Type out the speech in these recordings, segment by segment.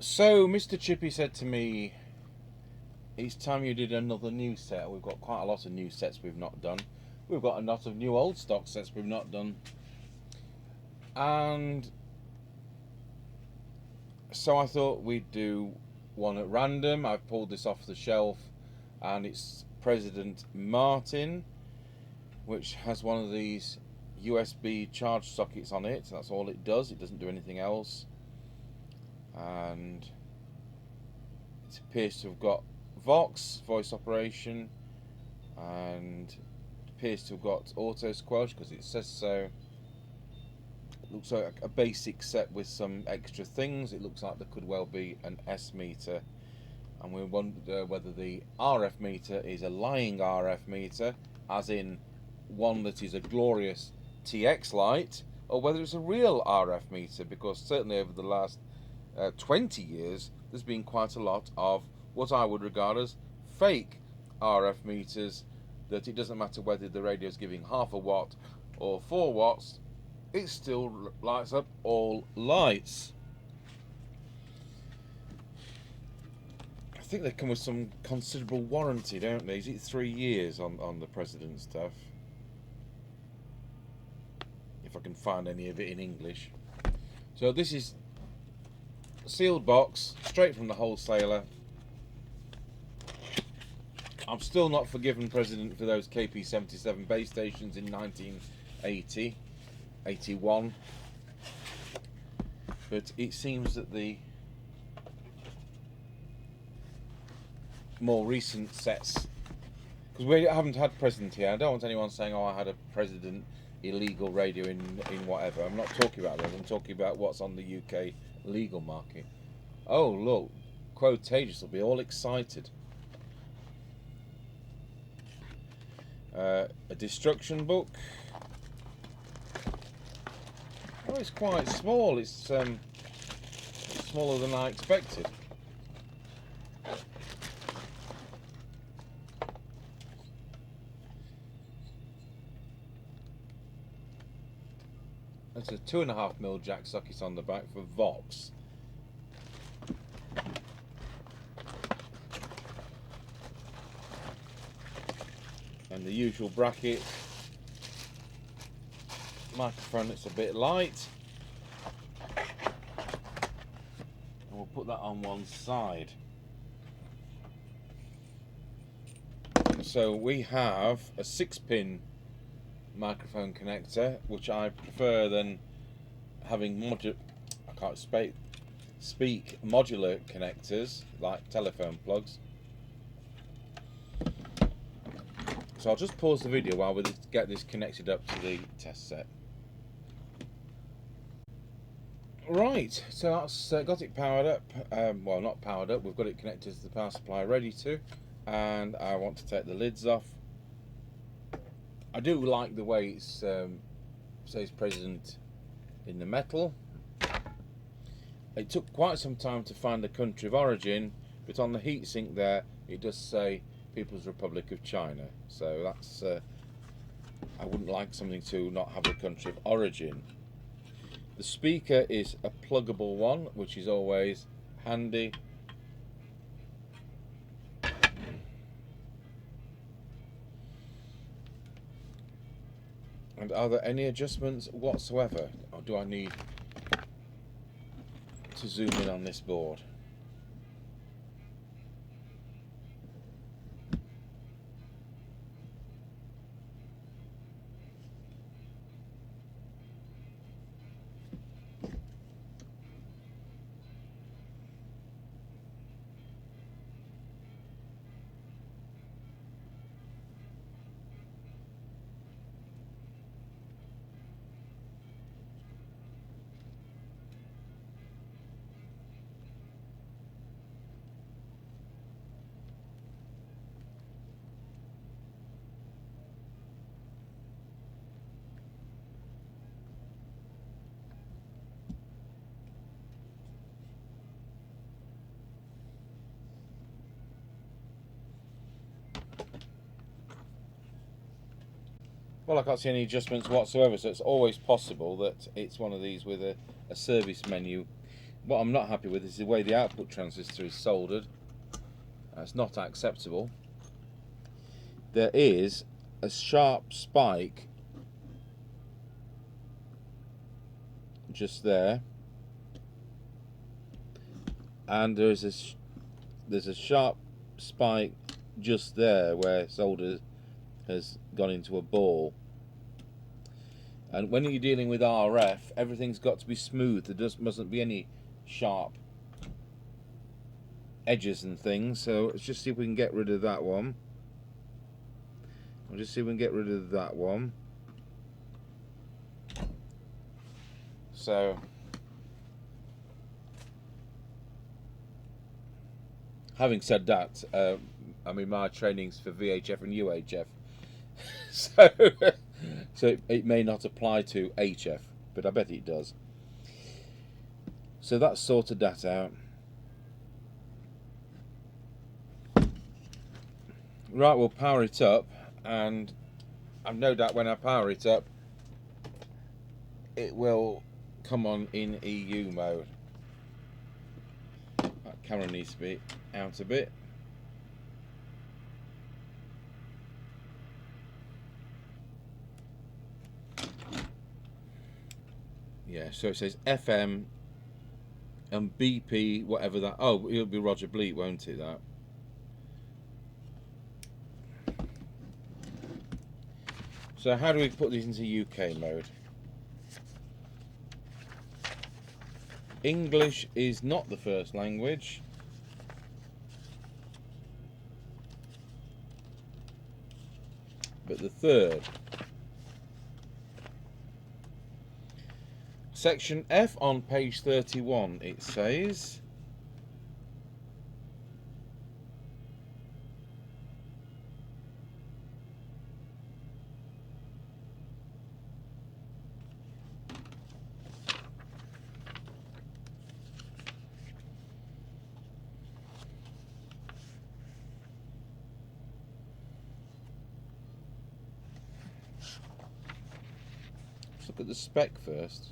So Mr. Chippy said to me, it's time you did another new set. We've got quite a lot of new sets we've not done. We've got a lot of new old stock sets we've not done. And so I thought we'd do one at random. I've pulled this off the shelf and it's President Martin, which has one of these USB charge sockets on it. That's all it does. It doesn't do anything else. And it appears to have got Vox, voice operation, and it appears to have got auto squelch because it says so. It looks like a basic set with some extra things. It looks like there could well be an S meter, and we wonder whether the RF meter is a lying RF meter, as in one that is a glorious TX light, or whether it's a real RF meter, because certainly over the last 20 years there's been quite a lot of what I would regard as fake RF meters, that it doesn't matter whether the radio is giving half a watt or 4 watts, it still lights up all lights. I think they come with some considerable warranty, don't they? Is it 3 years on the President stuff? If I can find any of it in English. So this is a sealed box, straight from the wholesaler. I'm still not forgiven President for those KP77 base stations in 1980, 81. But it seems that the more recent sets, because we haven't had President here. I don't want anyone saying, oh, I had a President illegal radio in whatever. I'm not talking about that. I'm talking about what's on the UK legal market. Oh, look, Quotageous will be all excited. A destruction book. Oh, it's quite small. It's smaller than I expected. There's a 2.5mm jack socket on the back for Vox. And the usual bracket. Microphone that's a bit light. And we'll put that on one side. So we have a 6-pin microphone connector, which I prefer than having speak modular connectors like telephone plugs. So I'll just pause the video while we get this connected up to the test set. Right, so that's got it powered up. Well, not powered up, we've got it connected to the power supply ready to, and I want to take the lids off. I do like the way it says President in the metal. It took quite some time to find the country of origin, but on the heatsink there it does say People's Republic of China. So that's I wouldn't like something to not have the country of origin. The speaker is a pluggable one, which is always handy. And are there any adjustments whatsoever, or do I need to zoom in on this board? Well, I can't see any adjustments whatsoever, so it's always possible that it's one of these with a service menu What I'm not happy with is the way the output transistor is soldered. That's not acceptable. There is a sharp spike just there, and there's a sharp spike just there where solder has gone into a ball. And when you're dealing with RF, everything's got to be smooth. There mustn't be any sharp edges and things. So let's just see if we can get rid of that one. I'll just see if we can get rid of that one. So having said that, I mean, my training's for VHF and UHF, so it may not apply to HF, but I bet it does. So that's sorted that out. Right, we'll power it up, and I've no doubt when I power it up, it will come on in EU mode. That camera needs to be out a bit. Yeah, so it says FM and BP, whatever that. Oh, it'll be Roger Bleat, won't it? That. So how do we put these into UK mode? English is not the first language. But the third. Section F on page 31, it says, let's look at the spec first.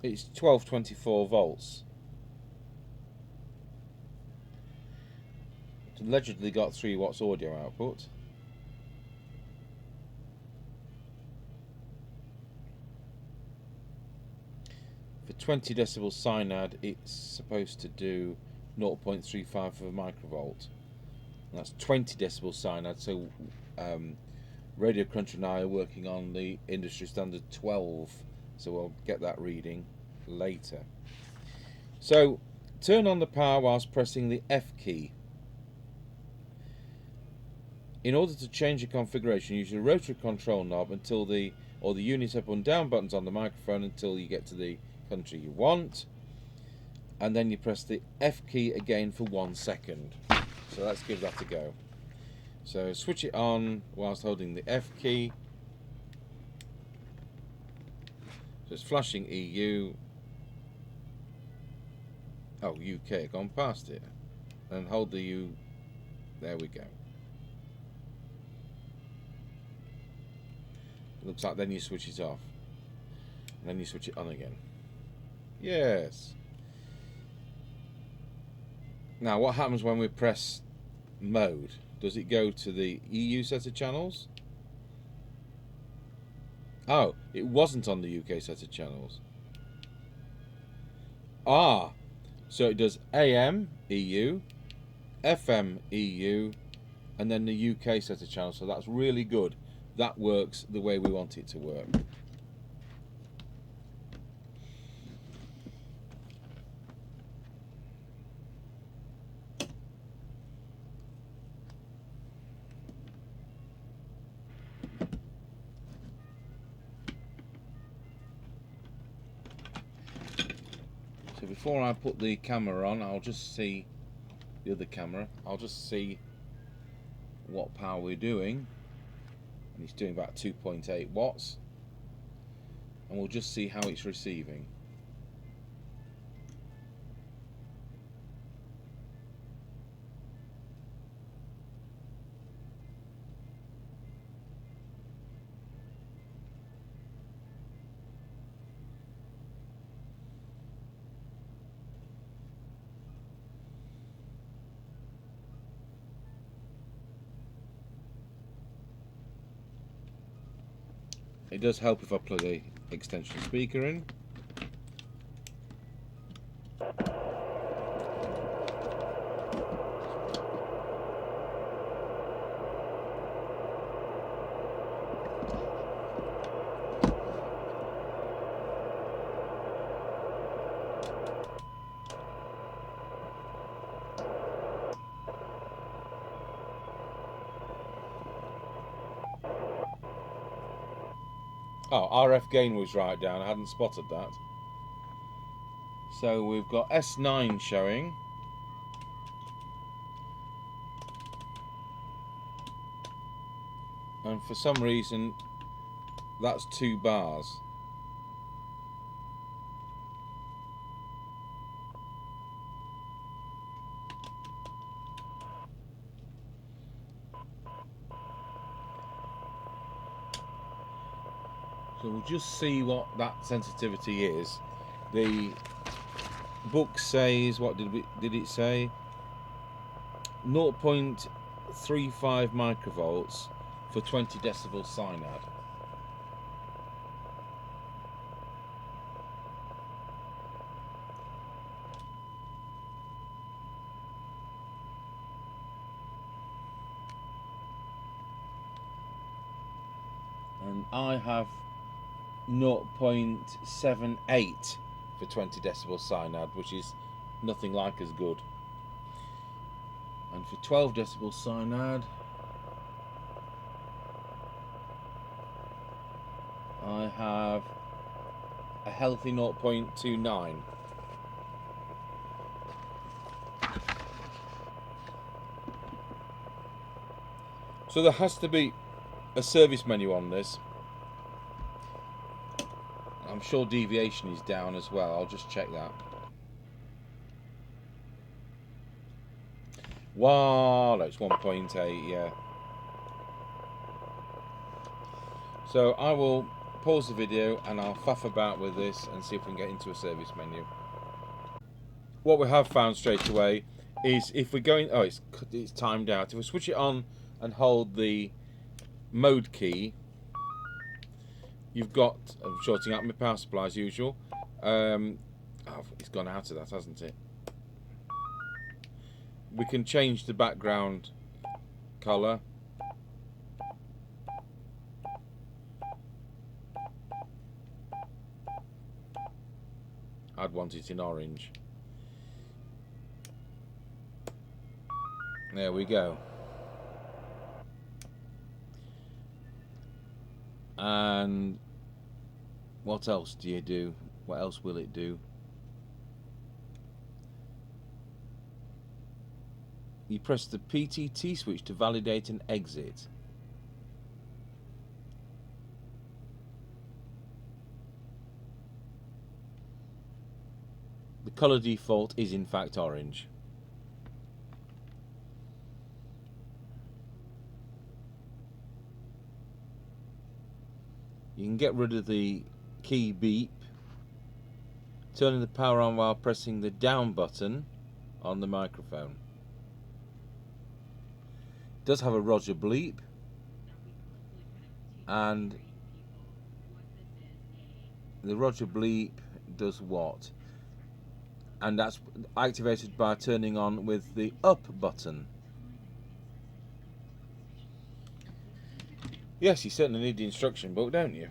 It's 1224 volts. It's allegedly got 3 watts audio output. For 20 decibel Sinad, it's supposed to do 0.35 of a microvolt. And that's 20 decibel Sinad, so Radio Cruncher and I are working on the industry standard 12, so we'll get that reading later. So turn on the power whilst pressing the F key. In order to change the configuration, use the rotary control knob until the unit up and down buttons on the microphone until you get to the country you want, and then you press the F key again for 1 second. So let's give that a go. So switch it on whilst holding the F key. So it's flashing EU. Oh, UK, gone past it. And hold the U. There we go. Looks like then you switch it off. And then you switch it on again. Yes. Now what happens when we press mode? Does it go to the EU set of channels? Oh, it wasn't on the UK set of channels. Ah, so it does AM, EU, FM, EU, and then the UK set of channels. So that's really good. That works the way we want it to work. So before I put the camera on, I'll just see the other camera. I'll just see what power we're doing. And it's doing about 2.8 watts. And we'll just see how it's receiving. It does help if I plug a extension speaker in. Oh, RF gain was right down, I hadn't spotted that. So we've got S9 showing. And for some reason, that's 2 bars. So we'll just see what that sensitivity is. The book says, what did it say? 0.35 microvolts for 20 decibel Sinad. And I have 0.78 for 20 decibel Sinad, which is nothing like as good. And for 12 decibel Sinad, I have a healthy 0.29. So there has to be a service menu on this. I'm sure deviation is down as well. I'll just check that. Wow, that's 1.8, yeah. So I will pause the video and I'll faff about with this and see if we can get into a service menu. What we have found straight away is if we're going, oh, it's timed out. If we switch it on and hold the mode key, you've got, I'm shorting out my power supply as usual. Oh, it's gone out of that, hasn't it? We can change the background colour. I'd want it in orange. There we go. And what else do you do? What else will it do? You press the PTT switch to validate and exit. The colour default is in fact orange. You can get rid of the key beep, turning the power on while pressing the down button on the microphone. It does have a Roger bleep, and the Roger bleep does what? And that's activated by turning on with the up button. Yes, you certainly need the instruction book, don't you?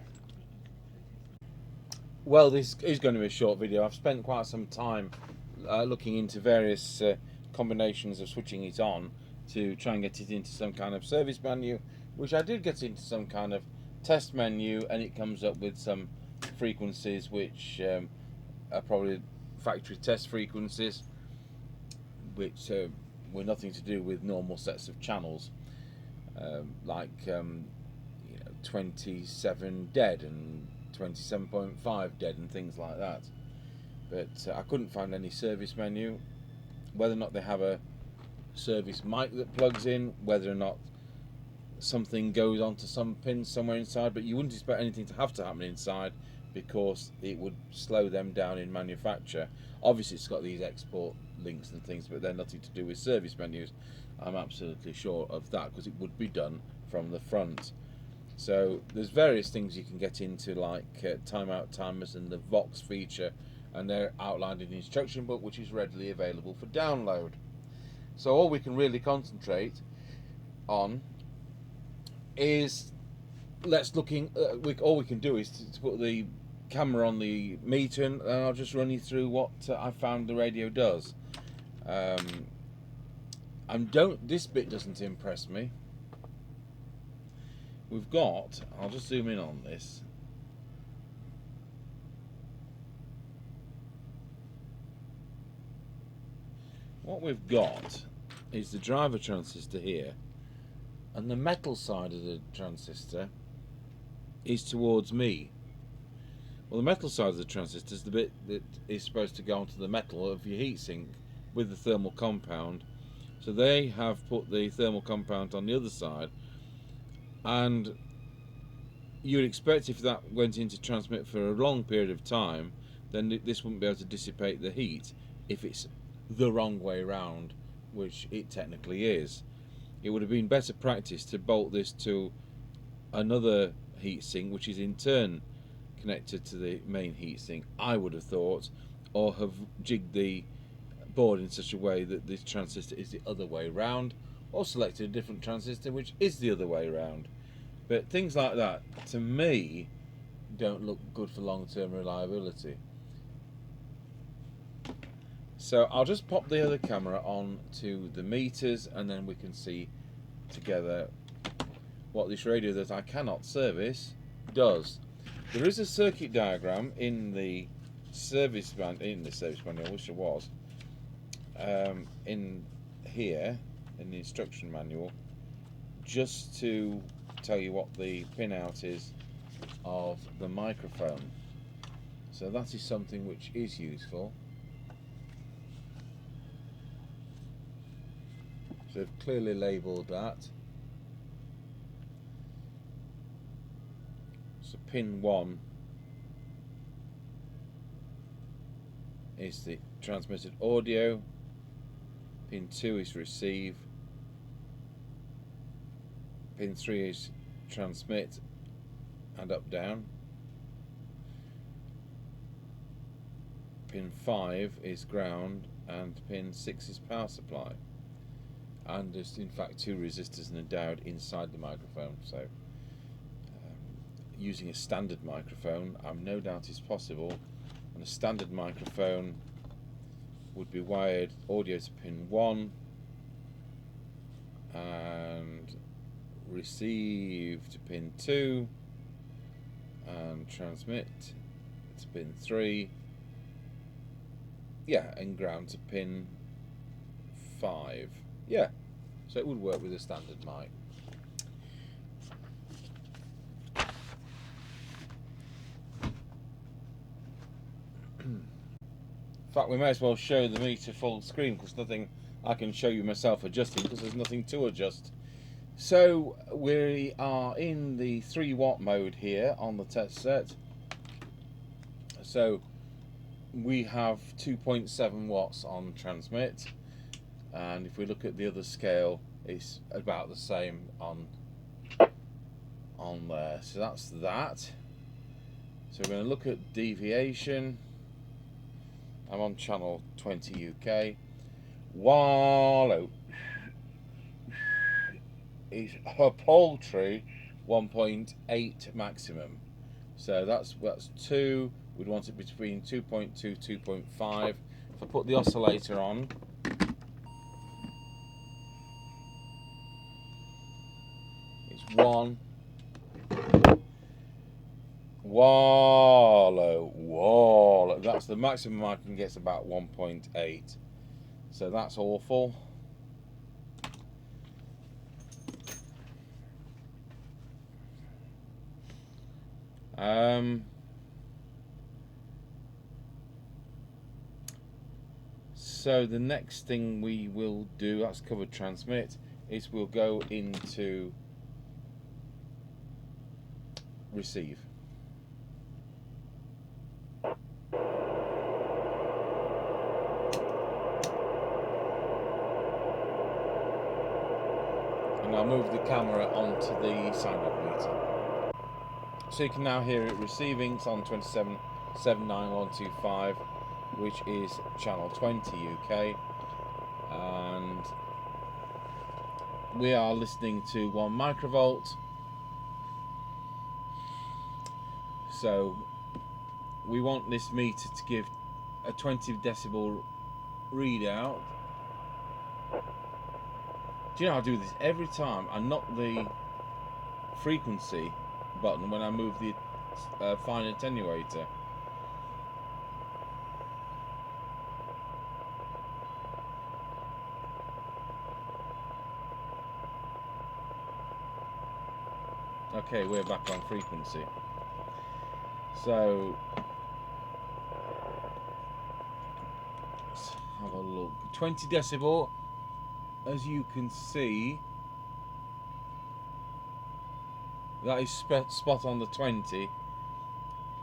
Well, this is going to be a short video. I've spent quite some time looking into various combinations of switching it on to try and get it into some kind of service menu, which I did get into some kind of test menu, and it comes up with some frequencies which are probably factory test frequencies, which were nothing to do with normal sets of channels, like 27 dead and 27.5 dead and things like that. But I couldn't find any service menu. Whether or not they have a service mic that plugs in, whether or not something goes onto some pins somewhere inside, but you wouldn't expect anything to have to happen inside because it would slow them down in manufacture. Obviously it's got these export links and things, but they're nothing to do with service menus. I'm absolutely sure of that because it would be done from the front. So there's various things you can get into, like timeout timers and the Vox feature, and they're outlined in the instruction book, which is readily available for download. So all we can really concentrate on is all we can do is to put the camera on the meter, and I'll just run you through what I found the radio does. This bit doesn't impress me. We've got, I'll just zoom in on this. What we've got is the driver transistor here, and the metal side of the transistor is towards me. Well, the metal side of the transistor is the bit that is supposed to go onto the metal of your heatsink with the thermal compound. So they have put the thermal compound on the other side, and you'd expect if that went into transmit for a long period of time, then this wouldn't be able to dissipate the heat if it's the wrong way round, which it technically is. It would have been better practice to bolt this to another heatsink, which is in turn connected to the main heatsink, I would have thought, or have jigged the board in such a way that this transistor is the other way round, or selected a different transistor which is the other way round. But things like that, to me, don't look good for long-term reliability. So I'll just pop the other camera on to the meters, and then we can see together what this radio that I cannot service does. There is a circuit diagram in the service manual, I wish there was, in here, in the instruction manual, just to tell you what the pinout is of the microphone. So that is something which is useful. So they've clearly labelled that. So pin 1 is the transmitted audio, pin 2 is receive, pin 3 is transmit and up down, pin 5 is ground, and pin 6 is power supply. And there's in fact 2 resistors and a diode inside the microphone, so using a standard microphone, no doubt is possible, and a standard microphone would be wired audio to pin 1 and receive to pin 2 and transmit to pin 3, and ground to pin 5. So it would work with a standard mic. In fact, we may as well show the meter full screen, because nothing I can show you myself adjusting, because there's nothing to adjust. So we are in the 3 watt mode here on the test set. So we have 2.7 watts on transmit, and if we look at the other scale, it's about the same on there. So that's that. So we're going to look at deviation. I'm on channel 20 UK. Wallow is a paltry 1.8 maximum. So that's 2. We'd want it between 2.2, 2.5. If I put the oscillator on, it's 1. Wallow. That's the maximum I can get, about 1.8. So that's awful. So the next thing we will do, that's covered transmit, is we'll go into receive. And I'll move the camera onto the Sinad meter. So you can now hear it receiving. It's on 27.79125, which is channel 20 UK, and we are listening to 1 microvolt. So we want this meter to give a 20 decibel readout. Do you know I do this every time? I knock the frequency button when I move the fine attenuator. Okay, we're back on frequency. So let's have a look. 20 decibel, as you can see, that is spot on the 20,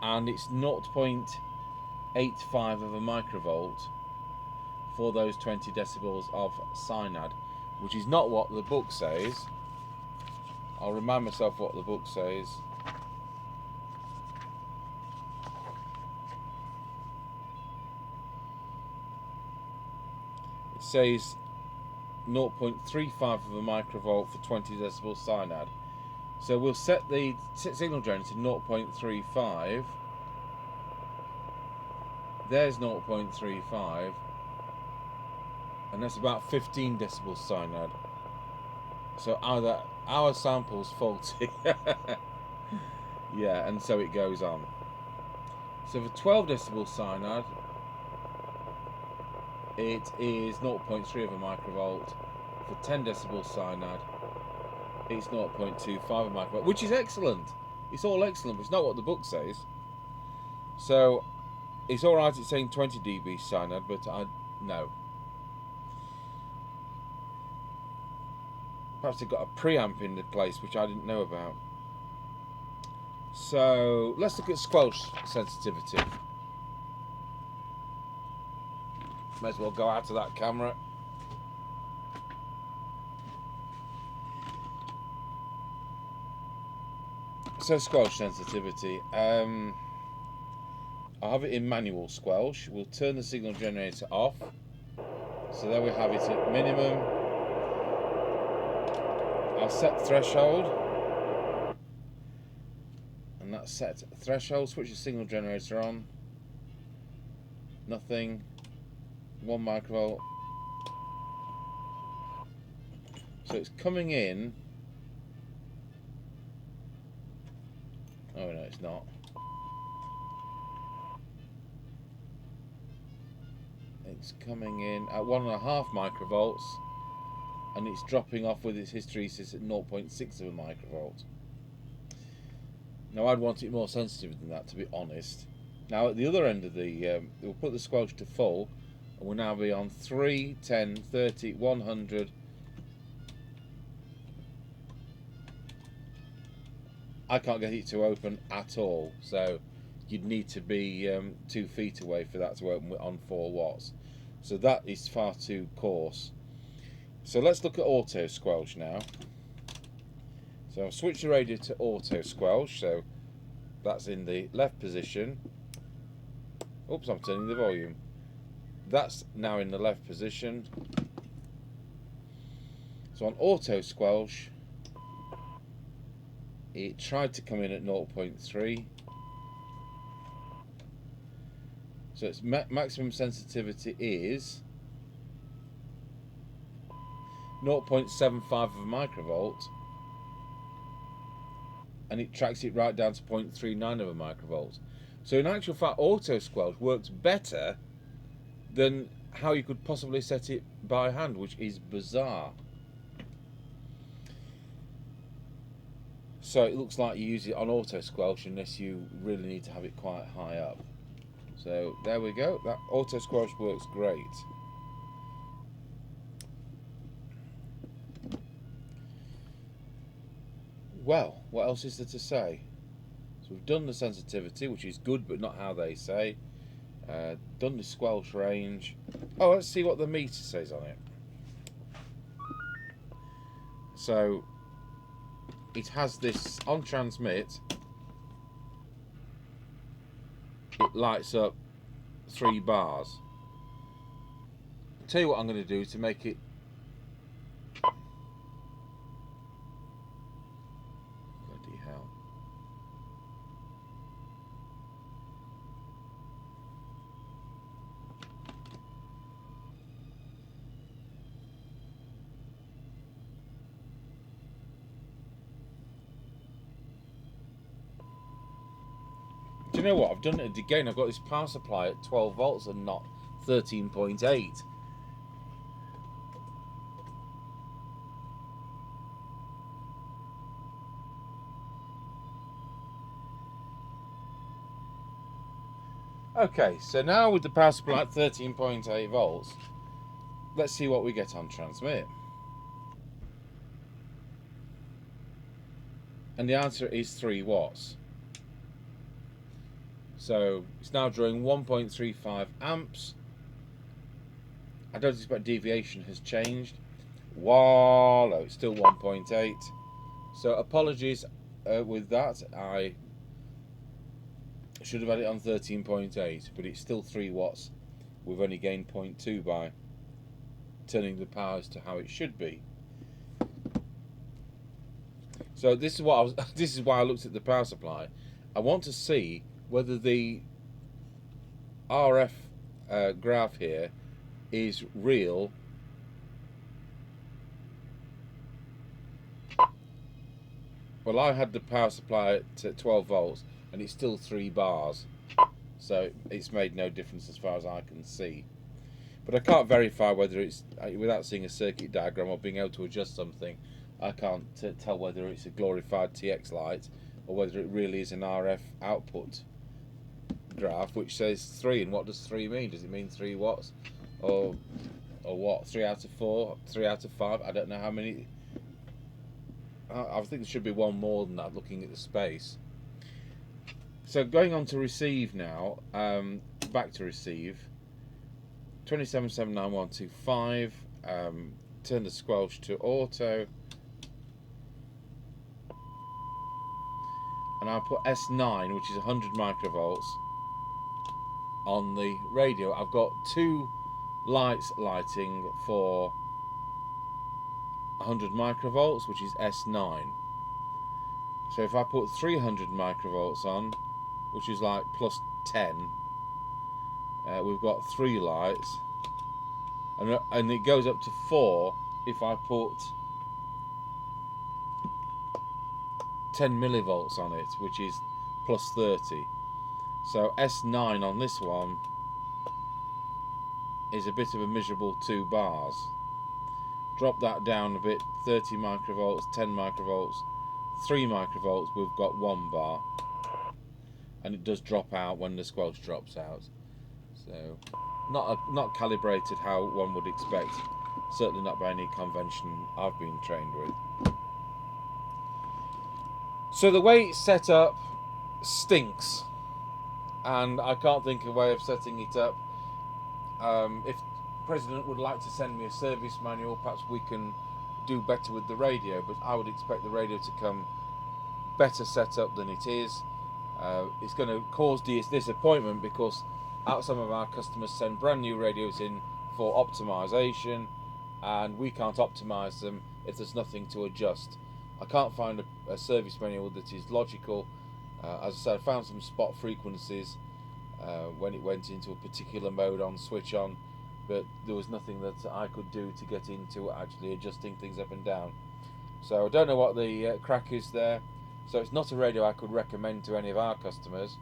and it's 0.85 of a microvolt for those 20 decibels of Sinad, which is not what the book says. I'll remind myself what the book says. It says 0.35 of a microvolt for 20 decibel Sinad. So we'll set the signal generator to 0.35. There's 0.35, and that's about 15 decibels Sinad. So either our sample's faulty, yeah, and so it goes on. So for 12 decibel Sinad, it is 0.3 of a microvolt. For 10 decibel Sinad, it's 0.25 a microvolt, which is excellent. It's all excellent, but it's not what the book says. So it's all right. It's saying 20 dB Sinad, but no. Perhaps they've got a preamp in the place, which I didn't know about. So let's look at squelch sensitivity. May as well go out to that camera. So squelch sensitivity. I'll have it in manual squelch. We'll turn the signal generator off. So there we have it at minimum. I'll set threshold, and that's set threshold. Switch the signal generator on. Nothing. 1 microvolt. So it's coming in. Oh no, it's not. It's coming in at 1.5 microvolts, and it's dropping off with its hysteresis at 0.6 of a microvolt. Now I'd want it more sensitive than that, to be honest. Now at the other end of the, we'll put the squelch to full, and we'll now be on 3, 10, 30, 100. I can't get it to open at all, so you'd need to be 2 feet away for that to open on 4 watts. So that is far too coarse. So let's look at auto squelch now. So I'll switch the radio to auto squelch, so that's in the left position. Oops, I'm turning the volume. That's now in the left position. So on auto squelch, it tried to come in at 0.3. So its maximum sensitivity is 0.75 of a microvolt, and it tracks it right down to 0.39 of a microvolt. So in actual fact, auto squelch works better than how you could possibly set it by hand, which is bizarre. So it looks like you use it on auto squelch unless you really need to have it quite high up. So there we go, that auto squelch works great. Well, what else is there to say? So we've done the sensitivity, which is good but not how they say. Done the squelch range. Oh, let's see what the meter says on it. So it has this on transmit. it lights up 3 bars. I'll tell you what I'm going to do to make it. Bloody hell. Do you know what? I've done it again. I've got this power supply at 12 volts and not 13.8. Okay, so now with the power supply at 13.8 volts, let's see what we get on transmit. And the answer is 3 watts. So it's now drawing 1.35 amps. I don't expect deviation has changed. Wallow, it's still 1.8. So apologies with that. I should have had it on 13.8, but it's still 3 watts. We've only gained 0.2 by turning the powers to how it should be. So this is what this is why I looked at the power supply. I want to see whether the RF graph here is real. Well, I had the power supply at 12 volts and it's still 3 bars, so it's made no difference as far as I can see. But I can't verify whether it's, without seeing a circuit diagram or being able to adjust something, I can't tell whether it's a glorified TX light or whether it really is an RF output graph which says 3. And what does 3 mean? Does it mean 3 watts or what? 3 out of 4, 3 out of 5? I don't know how many. I think there should be one more than that looking at the space. So going on to receive now, back to receive, 2779125, turn the squelch to auto, and I'll put S9, which is 100 microvolts, on the radio. I've got 2 lights lighting for 100 microvolts, which is S9. So if I put 300 microvolts on, which is like plus 10, we've got 3 lights, and it goes up to 4 if I put 10 millivolts on it, which is plus 30. So S9 on this one is a bit of a miserable 2 bars. Drop that down a bit, 30 microvolts, 10 microvolts, 3 microvolts, we've got 1 bar. And it does drop out when the squelch drops out. So not calibrated how one would expect, certainly not by any convention I've been trained with. So the way it's set up stinks, and I can't think of a way of setting it up. If the President would like to send me a service manual, perhaps we can do better with the radio, but I would expect the radio to come better set up than it is. It's going to cause disappointment because some of our customers send brand new radios in for optimization, and we can't optimize them if there's nothing to adjust. I can't find a service manual that is logical. As I said, I found some spot frequencies when it went into a particular mode on switch on, but there was nothing that I could do to get into actually adjusting things up and down. So I don't know what the crack is there. So it's not a radio I could recommend to any of our customers,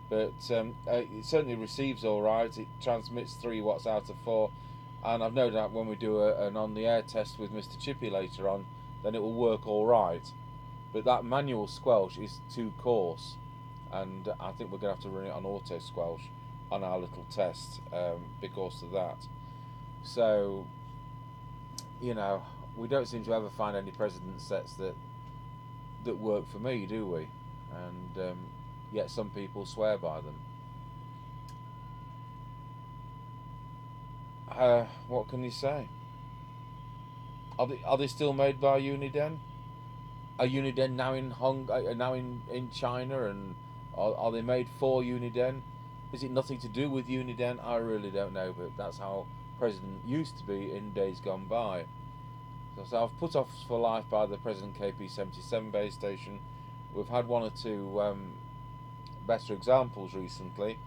but it certainly receives all right. It transmits 3 watts out of 4, and I've no doubt when we do an on-the-air test with Mr. Chippy later on, then it will work all right. But that manual squelch is too coarse, and I think we're going to have to run it on auto squelch on our little test because of that. So, you know, we don't seem to ever find any precedent sets that work for me, do we? And yet some people swear by them. What can you say? Are they still made by Uniden? Are Uniden now in China, and are they made for Uniden? Is it nothing to do with Uniden? I really don't know, but that's how President used to be in days gone by. So I've put Office for Life by the President KP77 base station. We've had one or two better examples recently,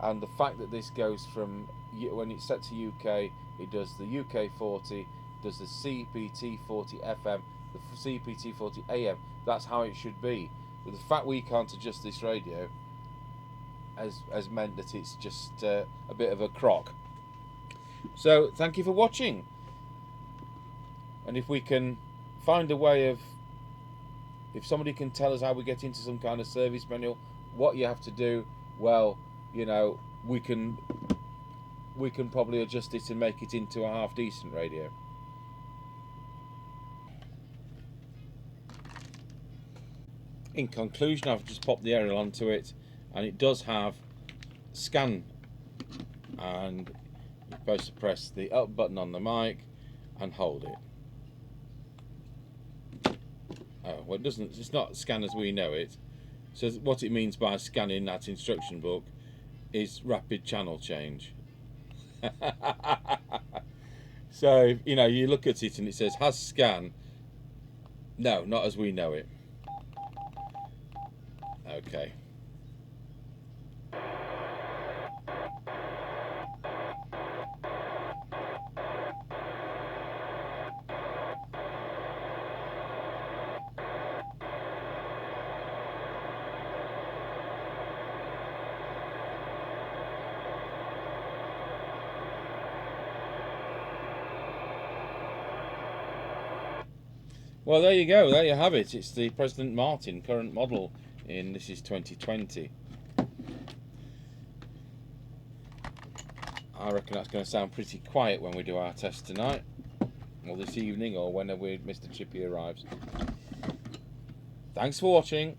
and the fact that this goes from, when it's set to UK, it does the UK 40, does the CPT 40 FM, the CPT 40 AM. That's how it should be. But the fact we can't adjust this radio has meant that it's just a bit of a crock. So thank you for watching, and if we can find a way of, if somebody can tell us how we get into some kind of service manual, what you have to do, well, you know, we can probably adjust it and make it into a half decent radio. In conclusion, I've just popped the aerial onto it, and it does have scan, and you're supposed to press the up button on the mic and hold it. Oh, well, it doesn't, it's not scan as we know it. So what it means by scan in that instruction book is rapid channel change. So, you know, you look at it and it says has scan. No, not as we know it. Okay. Well, there you go. There you have it. It's the President Martin current model this is 2020. I reckon that's going to sound pretty quiet when we do our test tonight, or this evening, or whenever Mr. Chippy arrives. Thanks for watching.